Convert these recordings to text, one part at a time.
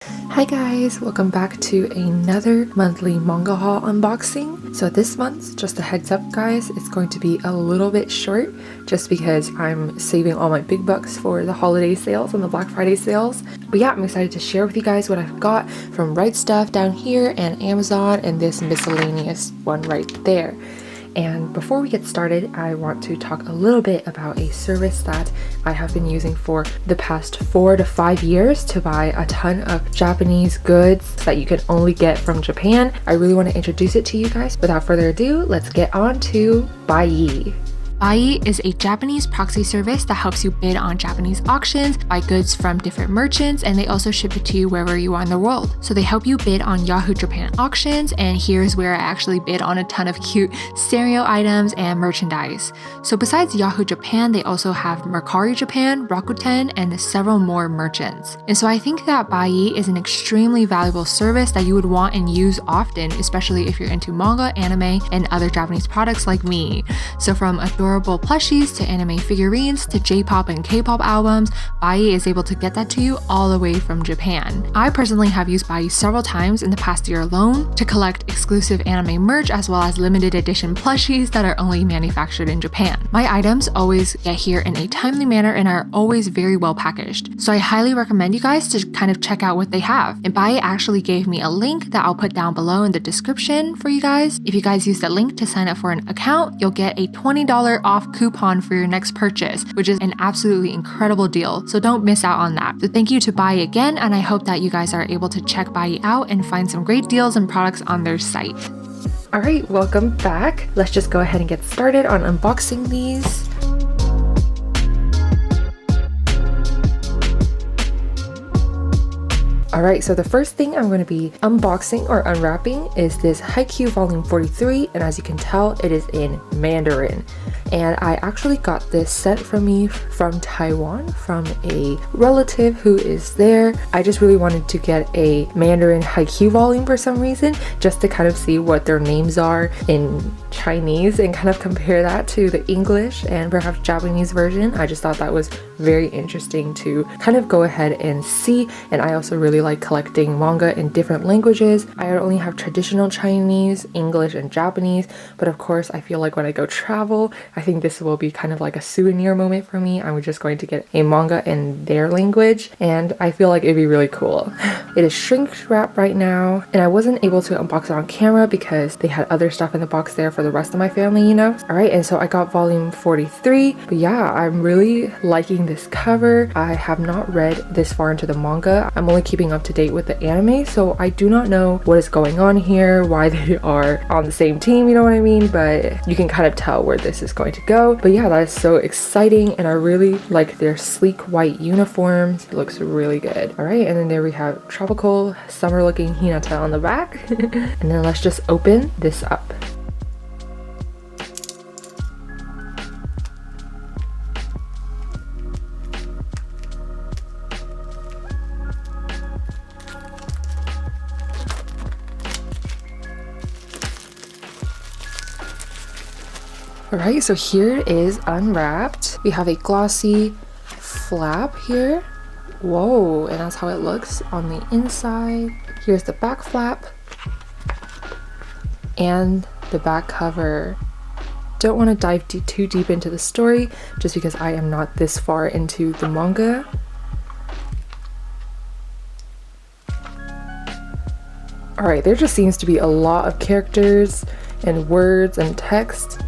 Hi guys, welcome back to another monthly manga haul unboxing. So this month, just a heads up guys, it's going to be a little bit short just because I'm saving all my big bucks for the holiday sales and the Black Friday sales. But yeah, I'm excited to share with you guys what I've got from Right Stuff down here and Amazon and this miscellaneous one right there. And before we get started, I want to talk a little bit about a service that I have been using for the past 4 to 5 years to buy a ton of Japanese goods that you can only get from Japan. I really want to introduce it to you guys. Without further ado, let's get on to Buyee. Buyee is a Japanese proxy service that helps you bid on Japanese auctions, buy goods from different merchants, and they also ship it to you wherever you are in the world. So they help you bid on Yahoo Japan auctions, and here's where I actually bid on a ton of cute stereo items and merchandise. So besides Yahoo Japan, they also have Mercari Japan, Rakuten, and several more merchants. And so I think that Buyee is an extremely valuable service that you would want and use often, especially if you're into manga, anime, and other Japanese products like me. So from adorable plushies to anime figurines to J-pop and K-pop albums, Buyee is able to get that to you all the way from Japan. I personally have used Buyee several times in the past year alone to collect exclusive anime merch as well as limited edition plushies that are only manufactured in Japan. My items always get here in a timely manner and are always very well packaged. So I highly recommend you guys to kind of check out what they have. And Buyee actually gave me a link that I'll put down below in the description for you guys. If you guys use the link to sign up for an account, you'll get a $20 off coupon for your next purchase, which is an absolutely incredible deal. So don't miss out on that. So thank you to Buyee again, and I hope that you guys are able to check Buyee out and find some great deals and products on their site. All right, welcome back. Let's just go ahead and get started on unboxing these. Alright, so the first thing I'm going to be unboxing or unwrapping is this Haikyuu Volume 43, and as you can tell, it is in Mandarin. And I actually got this sent from me from Taiwan from a relative who is there. I just really wanted to get a Mandarin Haikyuu volume for some reason, just to kind of see what their names are in Chinese and kind of compare that to the English and perhaps Japanese version. I just thought that was very interesting to kind of go ahead and see, and I also really like collecting manga in different languages. I only have traditional Chinese, English, and Japanese, but of course I feel like when I go travel, I think this will be kind of like a souvenir moment for me. I'm just going to get a manga in their language, and I feel like it'd be really cool. It is shrink wrapped right now, and I wasn't able to unbox it on camera because they had other stuff in the box there for the rest of my family, you know? Alright, and so I got volume 43, but yeah, I'm really liking this cover. I have not read this far into the manga. I'm only keeping up to date with the anime, so I do not know what is going on here, why they are on the same team, you know what I mean? But you can kind of tell where this is going to go. But yeah, that is so exciting, and I really like their sleek white uniforms. It looks really good. All right, and then there we have tropical summer looking Hinata on the back. And then let's just open this up. Alright, so here it is unwrapped. We have a glossy flap here. Whoa, and that's how it looks on the inside. Here's the back flap and the back cover. Don't want to dive too deep into the story just because I am not this far into the manga. Alright, there just seems to be a lot of characters and words and text.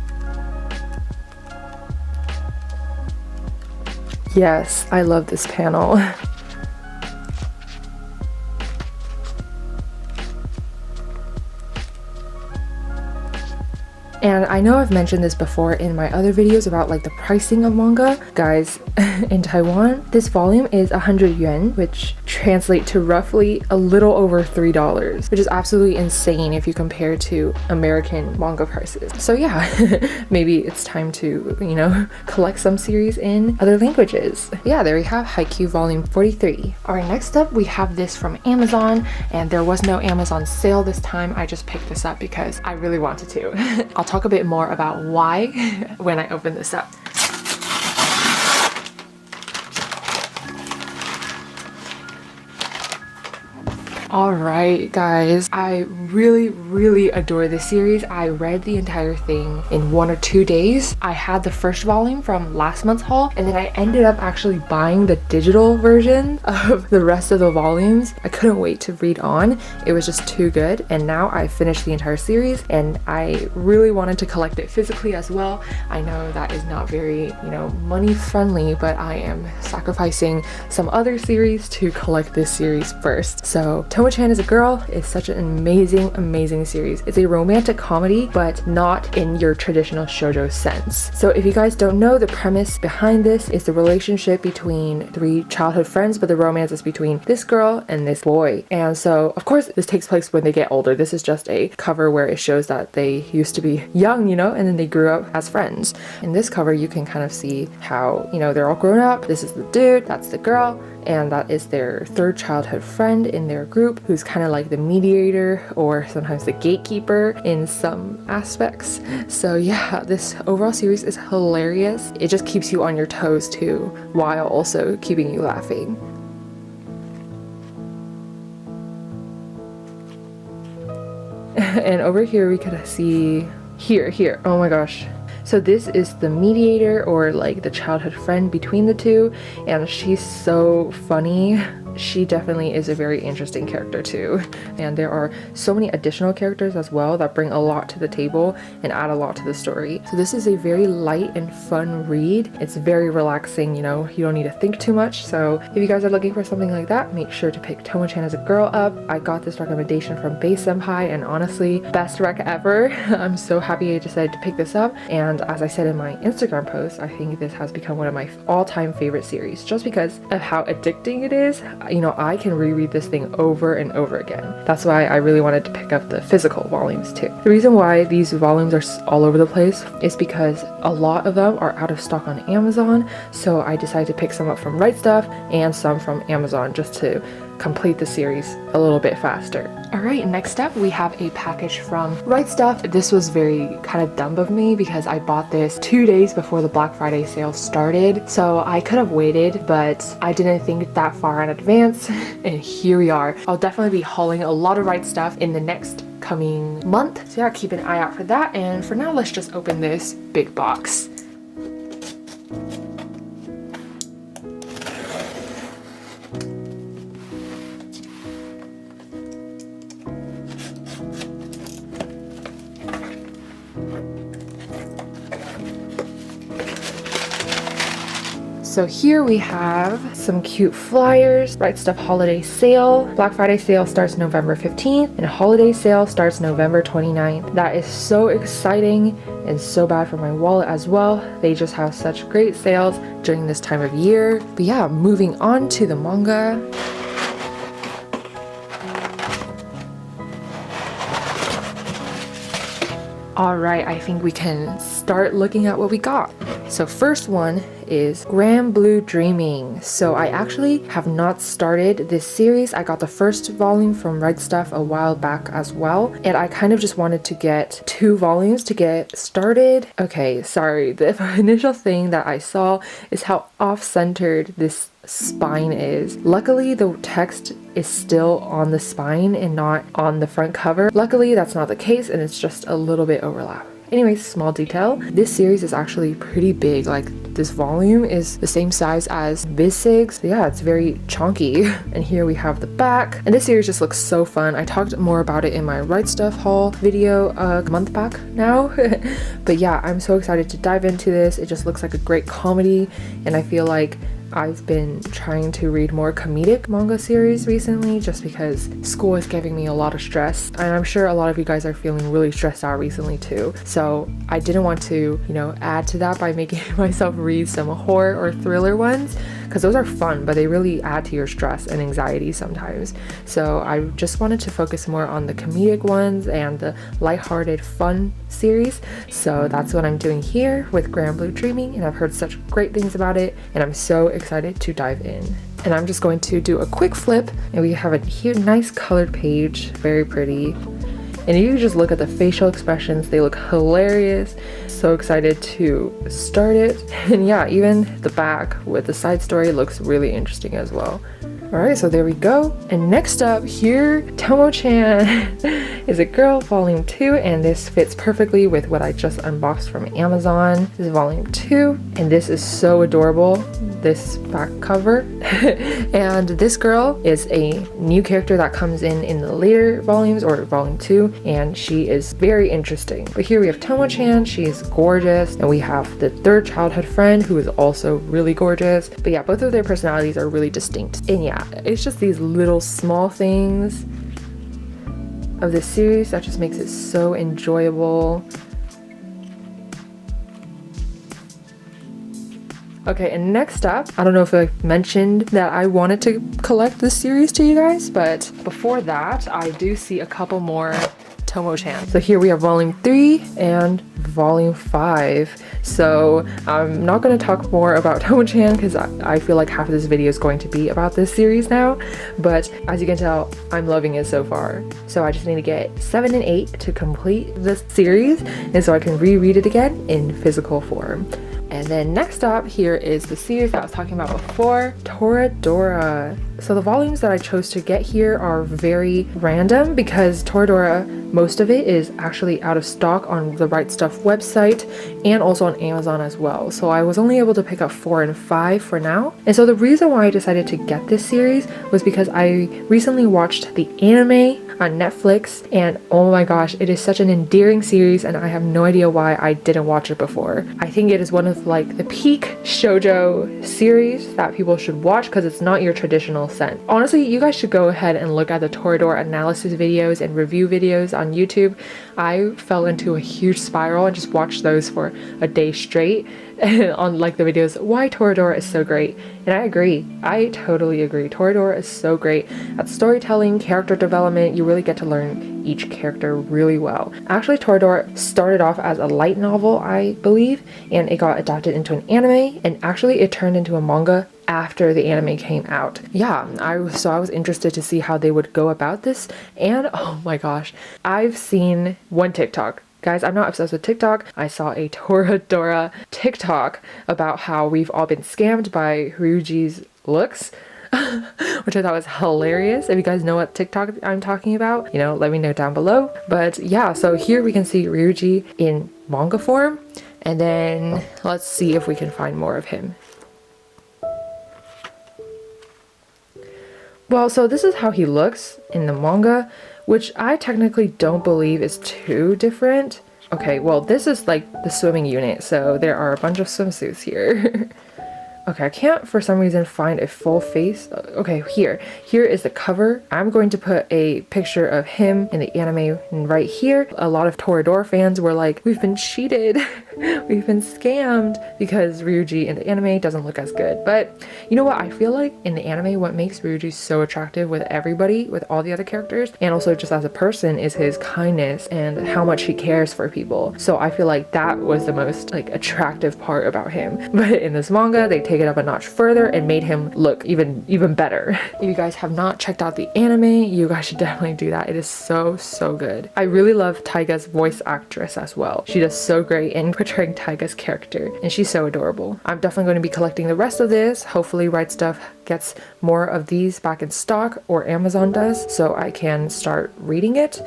Yes, I love this panel. And I know I've mentioned this before in my other videos about like the pricing of manga. Guys, in Taiwan, this volume is 100 yuan, which translate to roughly a little over $3, which is absolutely insane if you compare to American manga prices. So yeah, maybe it's time to, you know, collect some series in other languages. Yeah, there we have Haikyuu Volume 43. Alright, next up we have this from Amazon, and there was no Amazon sale this time. I just picked this up because I really wanted to. I'll talk a bit more about why when I open this up. Alright guys, I really adore this series. I read the entire thing in 1 or 2 days. I had the first volume from last month's haul, and then I ended up actually buying the digital version of the rest of the volumes. I couldn't wait to read on. It was just too good, and now I finished the entire series and I really wanted to collect it physically as well. I know that is not very, money friendly, but I am sacrificing some other series to collect this series first. So Tomo-chan is a Girl is such an amazing series. It's a romantic comedy, but not in your traditional shoujo sense. So if you guys don't know, the premise behind this is the relationship between 3 childhood friends, but the romance is between this girl and this boy. And so of course this takes place when they get older. This is just a cover where it shows that they used to be young, and then they grew up as friends. In this cover you can kind of see how, they're all grown up. This is the dude, that's the girl, and that is their 3rd childhood friend in their group, who's kind of like the mediator or sometimes the gatekeeper in some aspects. So yeah, this overall series is hilarious. It just keeps you on your toes too, while also keeping you laughing. And over here we could see here, oh my gosh. So this is the mediator, or like the childhood friend between the two, and she's so funny. She definitely is a very interesting character too. And there are so many additional characters as well that bring a lot to the table and add a lot to the story. So this is a very light and fun read. It's very relaxing, you don't need to think too much. So if you guys are looking for something like that, make sure to pick Tomo-chan as a Girl up. I got this recommendation from Buyee Senpai, and honestly, best rec ever. I'm so happy I decided to pick this up. And as I said in my Instagram post, I think this has become one of my all-time favorite series just because of how addicting it is. I can reread this thing over and over again. That's why I really wanted to pick up the physical volumes too. The reason why these volumes are all over the place is because a lot of them are out of stock on Amazon, so I decided to pick some up from Right Stuf and some from Amazon just to complete the series a little bit faster. Alright, next up we have a package from Right Stuf. This was very kind of dumb of me because I bought this 2 days before the Black Friday sale started, so I could have waited, but I didn't think that far in advance, and here we are. I'll definitely be hauling a lot of Right Stuf in the next coming month, so yeah, keep an eye out for that. And for now, let's just open this big box. So here we have some cute flyers. Right Stuf holiday sale. Black Friday sale starts November 15th and holiday sale starts November 29th. That is so exciting and so bad for my wallet as well. They just have such great sales during this time of year. But yeah, moving on to the manga. Alright, I think we can start looking at what we got. So first one is Grand Blue Dreaming. So I actually have not started this series. I got the first volume from Right Stuf a while back as well, and I kind of just wanted to get 2 volumes to get started. Okay, sorry, the initial thing that I saw is how off-centered this spine is. Luckily, the text is still on the spine and not on the front cover. Luckily, that's not the case, and it's just a little bit overlap. Anyways, small detail. This series is actually pretty big. Like, this volume is the same size as Bizsig's. So yeah, it's very chunky. And here we have the back. And this series just looks so fun. I talked more about it in my Right Stuf haul video a month back now. But yeah, I'm so excited to dive into this. It just looks like a great comedy, and I feel like I've been trying to read more comedic manga series recently just because school is giving me a lot of stress, and I'm sure a lot of you guys are feeling really stressed out recently too. So I didn't want to, add to that by making myself read some horror or thriller ones, because those are fun, but they really add to your stress and anxiety sometimes. So I just wanted to focus more on the comedic ones and the lighthearted fun series. So that's what I'm doing here with Grand Blue Dreaming, and I've heard such great things about it, and I'm so excited to dive in. And I'm just going to do a quick flip, and we have a here nice colored page, very pretty. And you just look at the facial expressions, they look hilarious. So excited to start it. And yeah, even the back with the side story looks really interesting as well. Alright, so there we go. And next up here, Tomo-chan is a Girl Volume 2, and this fits perfectly with what I just unboxed from Amazon. This is Volume 2, and this is so adorable, this back cover. And this girl is a new character that comes in the later volumes, or Volume 2, and she is very interesting. But here we have Tomo-chan, she's gorgeous, and we have the third childhood friend who is also really gorgeous. But yeah, both of their personalities are really distinct. And yeah, it's just these little small things of this series that just makes it so enjoyable. Okay, and next up, I don't know if I mentioned that I wanted to collect this series to you guys, but before that, I do see a couple more Tomo-chan. So here we have Volume 3 and Volume 5. So I'm not going to talk more about Tomo-chan because I feel like half of this video is going to be about this series now. But as you can tell, I'm loving it so far. So I just need to get 7 and 8 to complete this series, and so I can reread it again in physical form. And then next up here is the series that I was talking about before, Toradora. So the volumes that I chose to get here are very random because Toradora, most of it is actually out of stock on the Right Stuff website and also on Amazon as well. So I was only able to pick up 4 and 5 for now. And so the reason why I decided to get this series was because I recently watched the anime on Netflix, and oh my gosh, it is such an endearing series, and I have no idea why I didn't watch it before. I think it is one of like the peak shoujo series that people should watch because it's not your traditional scent. Honestly, you guys should go ahead and look at the Toradora analysis videos and review videos on YouTube. I fell into a huge spiral and just watched those for a day straight on like the videos why Toradora is so great. And I agree, I totally agree. Toradora is so great at storytelling, character development. You really get to learn each character really well. Actually, Toradora started off as a light novel, I believe, and it got adapted into an anime, and actually it turned into a manga after the anime came out. Yeah, I was interested to see how they would go about this, and oh my gosh, I've seen one TikTok. Guys, I'm not obsessed with TikTok. I saw a Toradora TikTok about how we've all been scammed by Ryuji's looks, which I thought was hilarious. If you guys know what TikTok I'm talking about, you know, let me know down below. But yeah, so here we can see Ryuji in manga form, and then let's see if we can find more of him. Well, so this is how he looks in the manga, which I technically don't believe is too different. Okay, well, this is like the swimming unit, so there are a bunch of swimsuits here. Okay, I can't for some reason find a full face. Okay, here is the cover. I'm going to put a picture of him in the anime right here. A lot of Toradora fans were like, we've been cheated. We've been scammed because Ryuji in the anime doesn't look as good. But you know what? I feel like in the anime, what makes Ryuji so attractive with everybody, with all the other characters, and also just as a person, is his kindness and how much he cares for people. So I feel like that was the most like attractive part about him. But in this manga, they take it up a notch further and made him look even better. If you guys have not checked out the anime, you guys should definitely do that. It is so good. I really love Taiga's voice actress as well. She does so great in portraying Taiga's character, and she's so adorable. I'm definitely going to be collecting the rest of this. Hopefully Right Stuff gets more of these back in stock, or Amazon does, so I can start reading it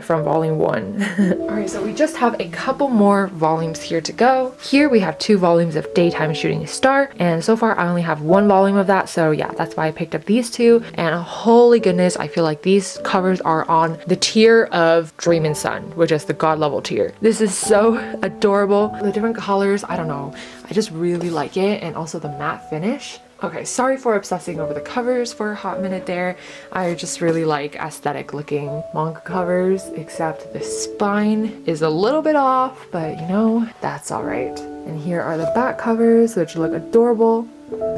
from volume 1. Alright, so we just have a couple more volumes here to go. Here we have 2 volumes of Daytime Shooting Star, and so far I only have 1 volume of that, so yeah, that's why I picked up these 2. And holy goodness, I feel like these covers are on the tier of Dream and Sun, which is the god level tier. This is so adorable. The different colors, I don't know, I just really like it, and also the matte finish. Okay, sorry for obsessing over the covers for a hot minute there. I just really like aesthetic looking manga covers, except the spine is a little bit off, but you know, that's alright. And here are the back covers, which look adorable.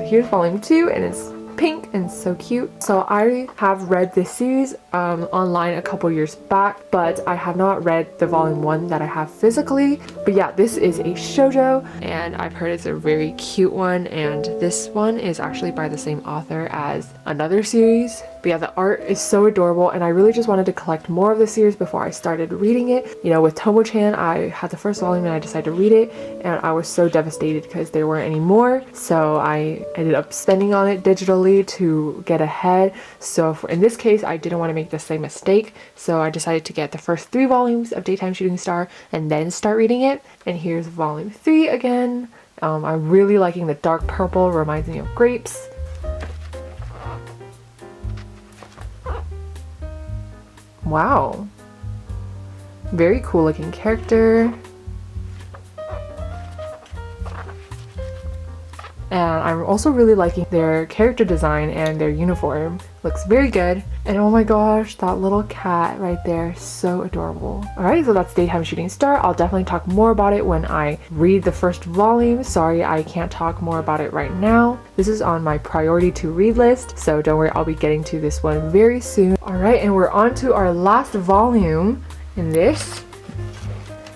Here's volume 2, and it's pink and so cute. So I have read this series online a couple years back, but I have not read the volume 1 that I have physically. But yeah, this is a shoujo, and I've heard it's a very cute one, and this one is actually by the same author as another series But yeah, the art is so adorable, and I really just wanted to collect more of the series before I started reading it. You know, with Tomo-chan, I had the first volume and I decided to read it, and I was so devastated because there weren't any more. So I ended up spending on it digitally to get ahead. So in this case, I didn't want to make the same mistake. So I decided to get the first 3 volumes of Daytime Shooting Star and then start reading it. And here's volume 3 again. I'm really liking the dark purple, reminds me of grapes. Wow. Very cool looking character. And I'm also really liking their character design and their uniform. Looks very good. And oh my gosh, that little cat right there, so adorable. Alright, so that's Daytime Shooting Star. I'll definitely talk more about it when I read the first volume. Sorry, I can't talk more about it right now. This is on my priority to read list, so don't worry, I'll be getting to this one very soon. Alright, and we're on to our last volume in this,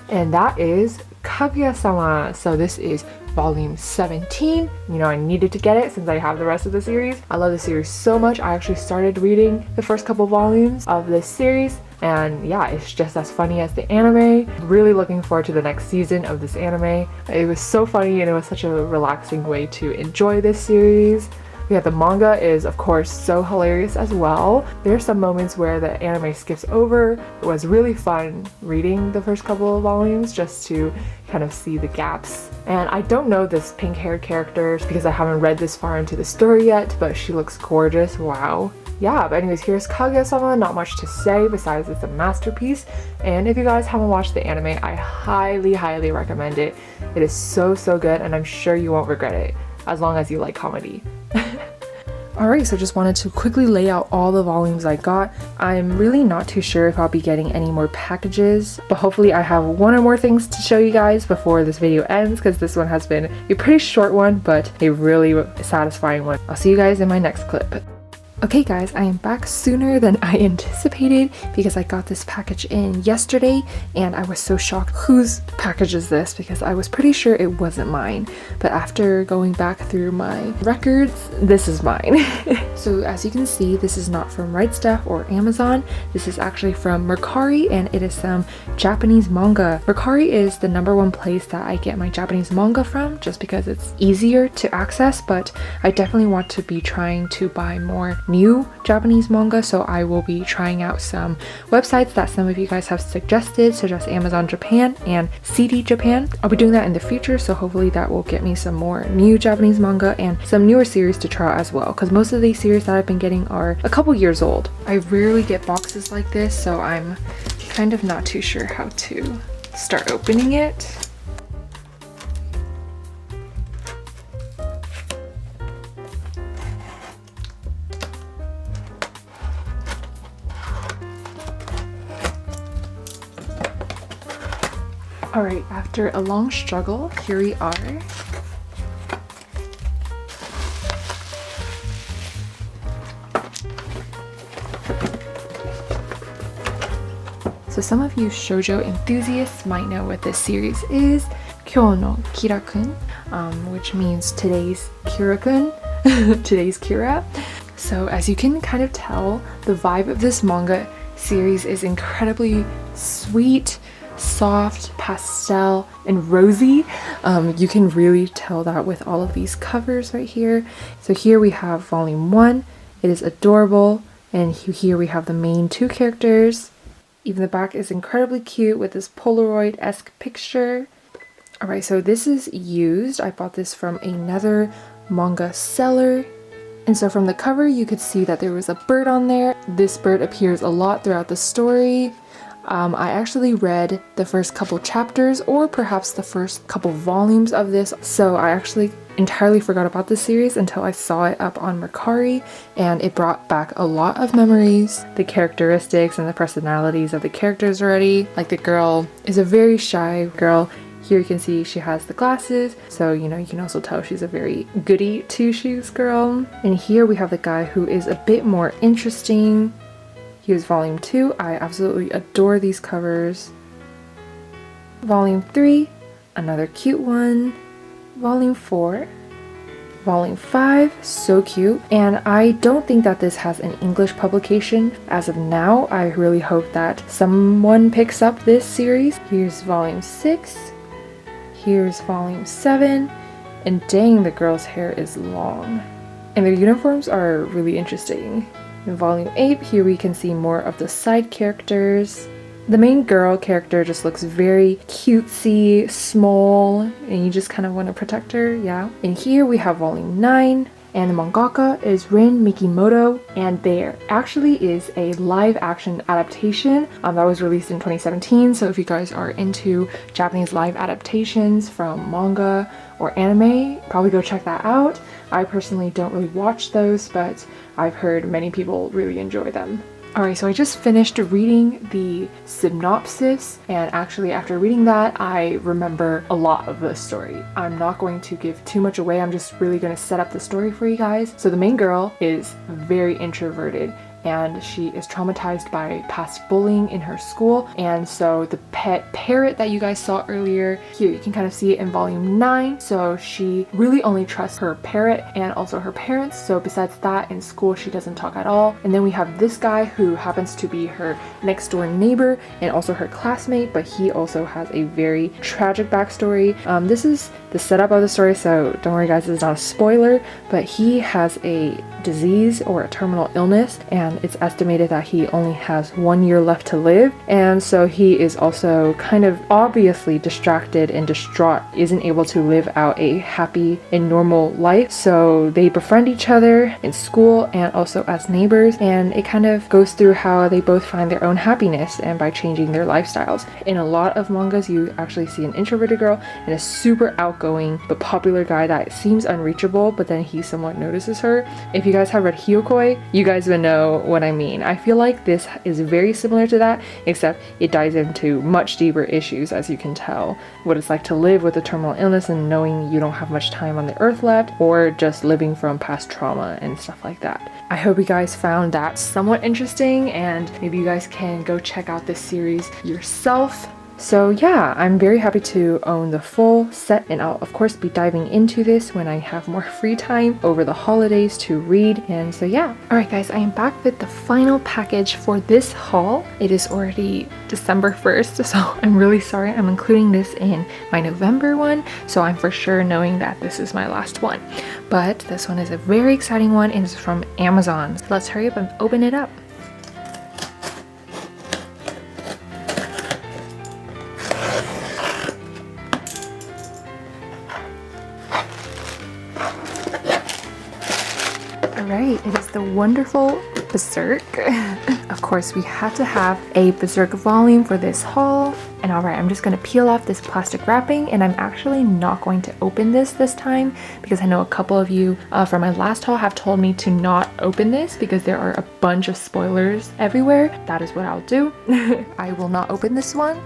and that is Kaguya-sama. So this is volume 17. You know, I needed to get it since I have the rest of the series. I love the series so much. I actually started reading the first couple volumes of this series, and yeah, it's just as funny as the anime. Really looking forward to the next season of this anime. It was so funny, and it was such a relaxing way to enjoy this series. Yeah, the manga is of course so hilarious as well. There are some moments where the anime skips over. It was really fun reading the first couple of volumes just to kind of see the gaps. And I don't know this pink haired character because I haven't read this far into the story yet, but she looks gorgeous. Wow. Yeah, but anyways, here's Kaguya-sama. Not much to say besides it's a masterpiece. And if you guys haven't watched the anime, I highly recommend it. It is so good, and I'm sure you won't regret it as long as you like comedy. Alright, so just wanted to quickly lay out all the volumes I got. I'm really not too sure if I'll be getting any more packages, but hopefully I have one or more things to show you guys before this video ends, because this one has been a pretty short one, but a really satisfying one. I'll see you guys in my next clip. Okay guys, I am back sooner than I anticipated because I got this package in yesterday and I was so shocked. Whose package is this? Because I was pretty sure it wasn't mine. But after going back through my records, this is mine. So as you can see, this is not from Right Stuf or Amazon. This is actually from Mercari, and it is some Japanese manga. Mercari is the #1 place that I get my Japanese manga from just because it's easier to access, but I definitely want to be trying to buy more new Japanese manga, so I will be trying out some websites that some of you guys have suggested, such as Amazon Japan and CD Japan. I'll be doing that in the future, so hopefully that will get me some more new Japanese manga and some newer series to try out as well, because most of these series that I've been getting are a couple years old. I rarely get boxes like this, so I'm kind of not too sure how to start opening it. Alright, after a long struggle, here we are. So some of you shoujo enthusiasts might know what this series is. Kyou no Kira-kun, which means today's Kira-kun, today's Kira. So as you can kind of tell, the vibe of this manga series is incredibly sweet, soft, pastel, and rosy. You can really tell that with all of these covers right here. So here we have volume 1. It is adorable, and here we have the main 2 characters. Even the back is incredibly cute with this Polaroid-esque picture. Alright, so this is used. I bought this from another manga seller. And so from the cover, you could see that there was a bird on there. This bird appears a lot throughout the story. I actually read the first couple chapters, or perhaps the first couple volumes of this, so I actually entirely forgot about this series until I saw it up on Mercari, and it brought back a lot of memories. The characteristics and the personalities of the characters already. Like, the girl is a very shy girl. Here you can see she has the glasses, so you know, you can also tell she's a very goody two-shoes girl. And here we have the guy who is a bit more interesting. Here's volume 2. I absolutely adore these covers. Volume 3, another cute one. Volume 4, Volume 5, so cute. And I don't think that this has an English publication as of now. I really hope that someone picks up this series. Here's Volume 6, here's Volume 7, and dang, the girl's hair is long. And their uniforms are really interesting. In Volume 8, here we can see more of the side characters. The main girl character just looks very cutesy, small, and you just kind of want to protect her, yeah. And here we have Volume 9, and the mangaka is Rin Mikimoto, and there actually is a live action adaptation that was released in 2017. So if you guys are into Japanese live adaptations from manga or anime, probably go check that out. I personally don't really watch those, but I've heard many people really enjoy them. Alright, so I just finished reading the synopsis, and actually after reading that, I remember a lot of the story. I'm not going to give too much away, I'm just really going to set up the story for you guys. So the main girl is very introverted, and she is traumatized by past bullying in her school. And so the pet parrot that you guys saw earlier, here you can kind of see it in Volume 9. So she really only trusts her parrot and also her parents. So besides that, in school she doesn't talk at all. And then we have this guy who happens to be her next door neighbor and also her classmate, but he also has a very tragic backstory. This is the setup of the story, so don't worry guys, this is not a spoiler, but he has a disease or a terminal illness, and it's estimated that he only has 1 year left to live. And so he is also kind of obviously distracted and distraught, isn't able to live out a happy and normal life. So they befriend each other in school and also as neighbors, and it kind of goes through how they both find their own happiness and by changing their lifestyles. In a lot of mangas, you actually see an introverted girl and a super outgoing but popular guy that seems unreachable, but then he somewhat notices her. If you guys have read Hyokoi, you guys would know what I mean. I feel like this is very similar to that, except it dives into much deeper issues, as you can tell. What it's like to live with a terminal illness and knowing you don't have much time on the earth left, or just living from past trauma and stuff like that. I hope you guys found that somewhat interesting, and maybe you guys can go check out this series yourself. So yeah, I'm very happy to own the full set, and I'll of course be diving into this when I have more free time over the holidays to read. And so yeah. Alright guys, I am back with the final package for this haul. It is already December 1st, so I'm really sorry I'm including this in my November one, so I'm for sure knowing that this is my last one. But this one is a very exciting one, and it's from Amazon. So let's hurry up and open it up. Alright, it is the wonderful Berserk. Of course, we had to have a Berserk volume for this haul. And alright, I'm just going to peel off this plastic wrapping, and I'm actually not going to open this time because I know a couple of you from my last haul have told me to not open this because there are a bunch of spoilers everywhere. That is what I'll do. I will not open this one.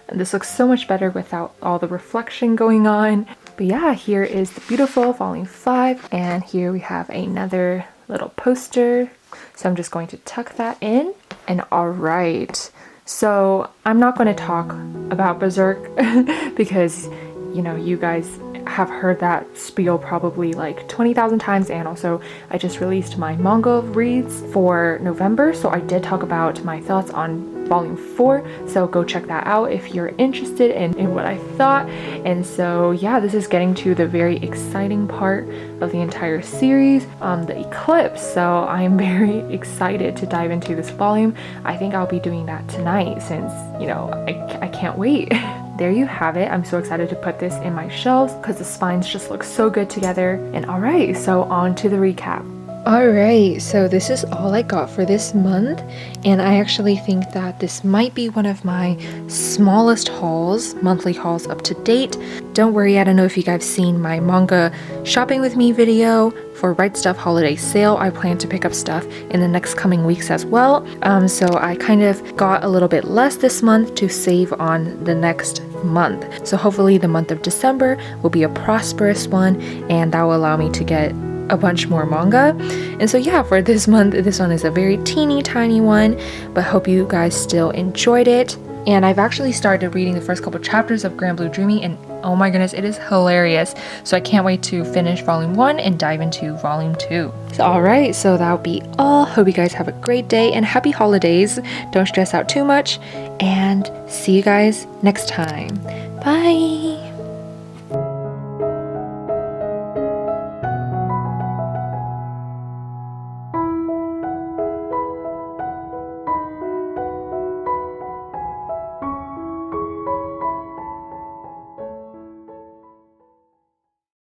And this looks so much better without all the reflection going on. But yeah, here is the beautiful Volume 5, and here we have another little poster. So I'm just going to tuck that in. And alright, so I'm not going to talk about Berserk because, you know, you guys have heard that spiel probably like 20,000 times, and also I just released my manga reads for November, so I did talk about my thoughts on Volume 4, so go check that out if you're interested in what I thought. And so yeah, this is getting to the very exciting part of the entire series, the eclipse. So I'm very excited to dive into this volume. I think I'll be doing that tonight since, you know, I can't wait. There you have it. I'm so excited to put this in my shelves because the spines just look so good together. And alright, so on to the recap. Alright, so this is all I got for this month, and I actually think that this might be one of my smallest hauls, monthly hauls up to date. Don't worry, I don't know if you guys have seen my manga shopping with me video for Right Stuff holiday sale. I plan to pick up stuff in the next coming weeks as well. So I kind of got a little bit less this month to save on the next month. So hopefully the month of December will be a prosperous one, and that will allow me to get a bunch more manga. And so yeah, for this month, this one is a very teeny tiny one, but hope you guys still enjoyed it. And I've actually started reading the first couple chapters of Grand Blue Dreamy, and oh my goodness, it is hilarious. So I can't wait to finish volume 1 and dive into volume 2. So alright, so that'll be all. Hope you guys have a great day and happy holidays. Don't stress out too much, and see you guys next time. Bye!